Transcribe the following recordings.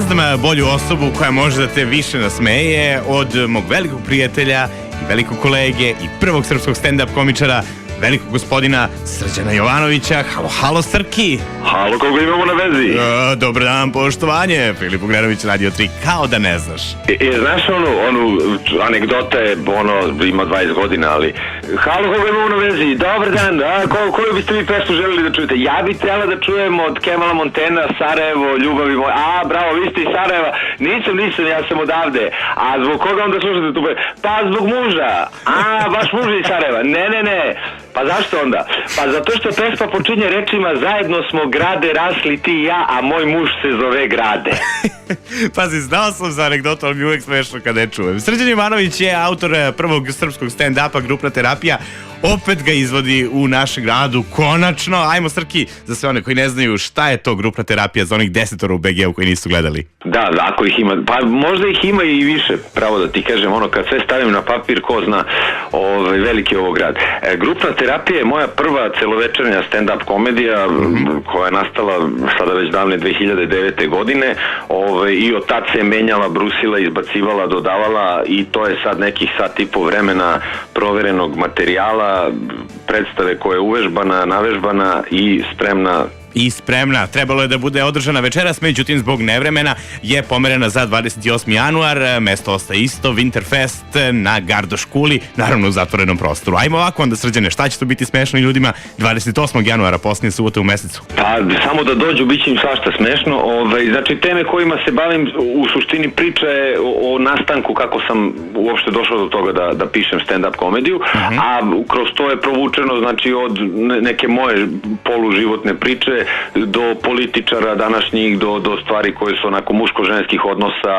znam bolju osobu koja može da te više nasmeje od mog velikog prijatelja i velikog kolege i prvog srpskog stand-up komičara, velikog gospodina Srđana Jovanovića. Halo, halo Srki! Halo, koga imamo na vezi? Dobar dan, poštovanje, Filip Uglenović, Radio 3, kao da ne znaš. Znaš onu anegdota je, ima 20 godina, ali... Halo, koga imamo na vezi? Dobar dan, koju biste vi pesmu želeli da čujete? Ja bih htjela da čujem od Kemala Montena, Sarajevo, ljubavi moja. Bravo, vi ste iz Sarajeva. Nisam, ja sam odavde. A zbog koga onda slušate tu pesmu? Pa zbog muža. Baš muž iz Sarajeva. Ne. Pa zašto onda? Pa zato što pesma počinje rečima zajedno smo grade rasli ti i ja, a moj muž se zove Grade. Pazi, znao sam za anegdotu, ali mi uvijek smešno kad ne čujem. Srđan Jovanović je autor prvog srpskog stand-upa Grupna terapija. Opet ga izvodi u našem gradu, konačno. Ajmo Srki, za sve one koji ne znaju šta je to Grupna terapija, za onih 10 u BG-u koji nisu gledali. Da, ako ih ima, pa možda ih ima i više, pravo da ti kažem, kad sve stavim na papir, ko zna, veliki je ovo grad. Grupna terapija je moja prva celovečernja stand-up komedija, koja je nastala sada već davne 2009. godine, i od tad se je menjala, brusila, izbacivala, dodavala, i to je sad nekih sat i po vremena proverenog materijala, predstave koja je uvežbana, navežbana i spremna. Trebalo je da bude održana večeras, međutim zbog nevremena je pomerena za 28. januar, mesto ostaje isto, Winterfest na Gardoš kuli, naravno u zatvorenom prostoru. Ajmo ovako onda, Srđane, šta će to biti smešno ljudima 28. januara, posljednje subote u mesecu? Pa samo da dođu, bit će im svašta smešno. Znači teme kojima se bavim u suštini priča je o nastanku, kako sam uopšte došao do toga da pišem stand-up komediju, a kroz to je provučeno, znači od neke moje poluživotne priče do političara današnjih, do stvari koje su onako muško-ženskih odnosa,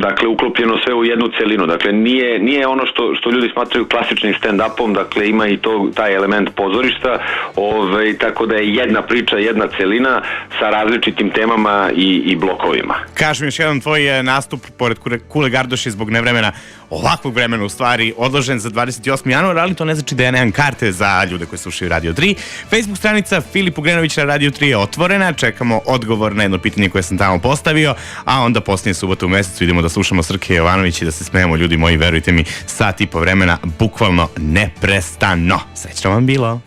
dakle uklopljeno sve u jednu celinu. Dakle nije ono što ljudi smatraju klasičnim stand-upom, dakle ima i taj element pozorišta, tako da je jedna priča, jedna celina sa različitim temama i blokovima. Kaži mi još jedan tvoj nastup pored Kule Gardoši zbog nevremena, ovakvog vremena u stvari, odložen za 28. januar, ali to ne znači da ja nemam karte za ljude koji slušaju Radio 3. Facebook stranica Filip Uglenović na Radio 3 je otvorena, čekamo odgovor na jedno pitanje koje sam tamo postavio, a onda posljednje subote u mesecu idemo da slušamo Srke Jovanović i da se smejemo, ljudi moji, verujte mi, sat i po vremena, bukvalno neprestano. Srećno vam bilo!